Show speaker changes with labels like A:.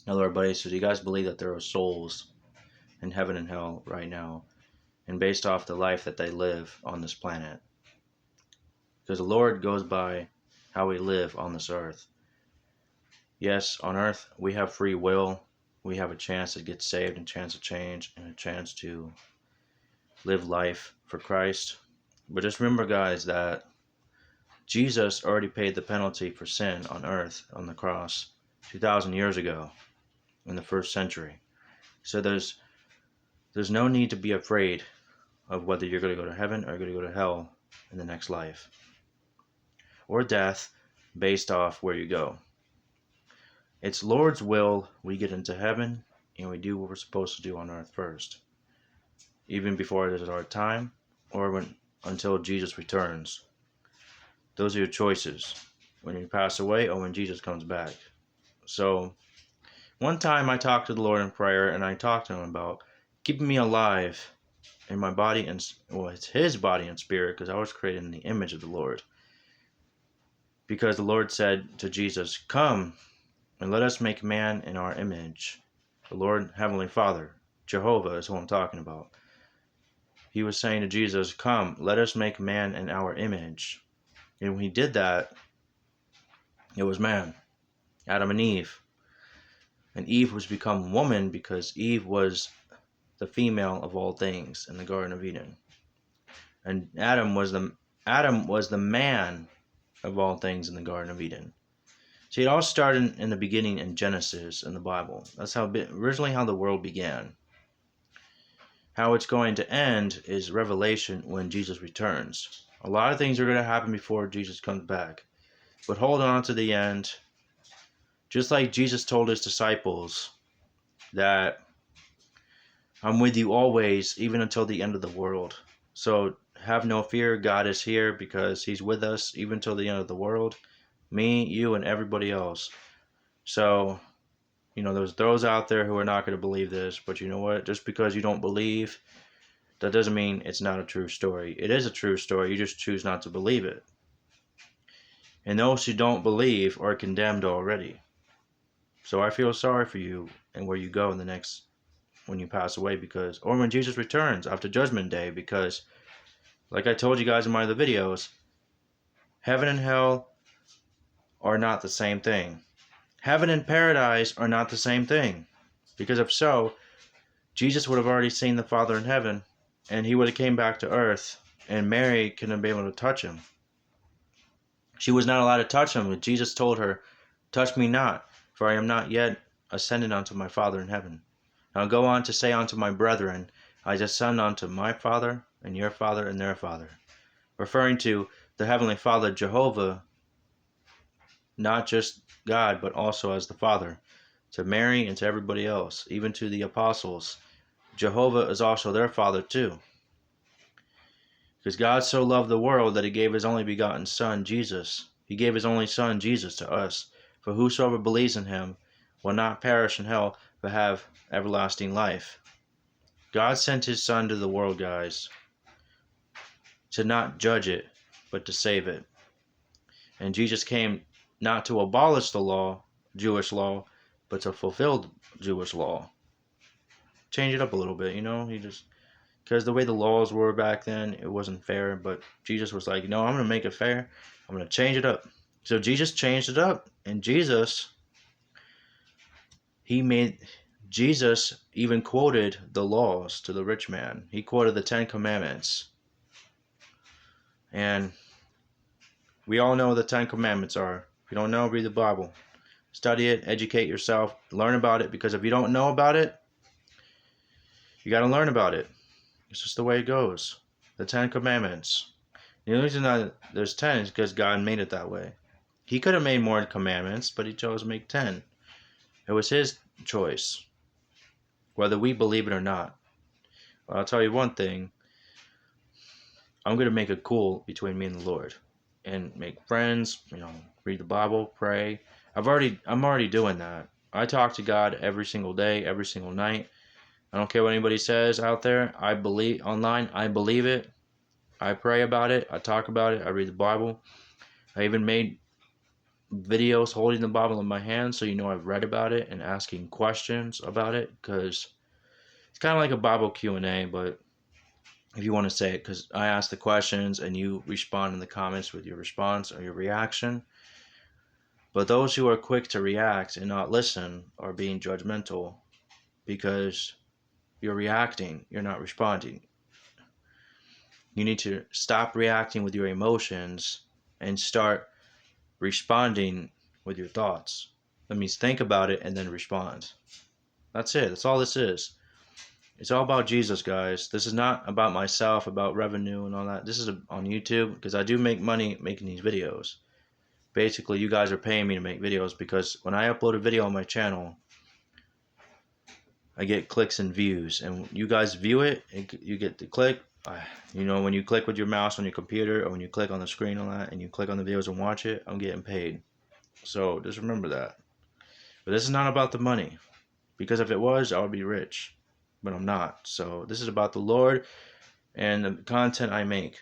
A: Hello, everybody. So, do you guys believe that there are souls in heaven and hell right now, and based off the life that they live on this planet? Because the Lord goes by how we live on this earth. Yes, on earth we have free will. We have a chance to get saved, and a chance to change, and a chance to live life for Christ. But just remember, guys, that Jesus already paid the penalty for sin on earth on the cross 2,000 years ago in the first century. So there's no need to be afraid of whether you're going to go to heaven or you're going to go to hell in the next life, or death based off where you go. It's Lord's will we get into heaven and we do what we're supposed to do on earth first, even before it is our time or until Jesus returns. Those are your choices, when you pass away or when Jesus comes back. So one time I talked to the Lord in prayer, and I talked to him about keeping me alive in my body and, well, it's his body and spirit, because I was created in the image of the Lord. Because the Lord said to Jesus, "Come and let us make man in our image." The Lord, Heavenly Father, Jehovah is who I'm talking about. He was saying to Jesus, "Come, let us make man in our image." And when he did that, it was man, Adam and Eve. And Eve was become woman because Eve was the female of all things in the Garden of Eden. And Adam was the man of all things in the Garden of Eden. See, it all started in the beginning in Genesis in the Bible. That's originally how the world began. How it's going to end is Revelation, when Jesus returns. A lot of things are going to happen before Jesus comes back. But hold on to the end. Just like Jesus told his disciples that I'm with you always, even until the end of the world. So have no fear. God is here because he's with us even till the end of the world. Me, you, and everybody else. So, there's those out there who are not going to believe this, but you know what? Just because you don't believe, that doesn't mean it's not a true story. It is a true story. You just choose not to believe it. And those who don't believe are condemned already. So I feel sorry for you and where you go when you pass away, or when Jesus returns after Judgment Day, because like I told you guys in my other videos, heaven and hell are not the same thing. Heaven and paradise are not the same thing. Because if so, Jesus would have already seen the Father in heaven, and he would have came back to earth, and Mary couldn't have been able to touch him. She was not allowed to touch him, but Jesus told her, "Touch me not, for I am not yet ascended unto my Father in heaven. I'll go on to say unto my brethren, I ascend unto my Father, and your Father, and their Father." Referring to the Heavenly Father, Jehovah, not just God, but also as the Father, to Mary and to everybody else, even to the apostles. Jehovah is also their Father too. Because God so loved the world that he gave his only begotten Son, Jesus. He gave his only Son, Jesus, to us. For whosoever believes in him will not perish in hell, but have everlasting life. God sent his Son to the world, guys, to not judge it, but to save it. And Jesus came not to abolish the law, Jewish law, but to fulfill Jewish law. Change it up a little bit, because the way the laws were back then, it wasn't fair. But Jesus was like, no, I'm going to make it fair. I'm going to change it up. So Jesus changed it up. And Jesus even quoted the laws to the rich man. He quoted the 10 Commandments. And we all know what the 10 Commandments are. If you don't know, read the Bible. Study it, educate yourself, learn about it, because if you don't know about it, you got to learn about it. It's just the way it goes. The 10 Commandments. The only reason that there's 10 is because God made it that way. He could have made more commandments, but he chose to make 10. It was his choice, whether we believe it or not. Well, I'll tell you one thing. I'm going to make it cool between me and the Lord, and make friends, read the Bible, pray. I'm already doing that. I talk to God every single day, every single night. I don't care what anybody says out there. I believe online. I believe it. I pray about it. I talk about it. I read the Bible. I even made videos holding the Bible in my hand, so you know I've read about it, and asking questions about it, because it's kind of like a Bible Q&A, but if you want to say it, because I ask the questions and you respond in the comments with your response or your reaction. But those who are quick to react and not listen are being judgmental, because you're reacting, you're not responding. You need to stop reacting with your emotions and start responding with your thoughts. That means think about it and then respond. That's it. That's all this is. It's all about Jesus, guys. This is not about myself, about revenue and all that. This is on YouTube, because I do make money making these videos. Basically, you guys are paying me to make videos, because when I upload a video on my channel, I get clicks and views. And you guys view it, you get the click. You know, when you click with your mouse on your computer, or when you click on the screen on that and you click on the videos and watch it, I'm getting paid. So just remember that. But this is not about the money, because if it was, I would be rich. But I'm not. So this is about the Lord and the content I make.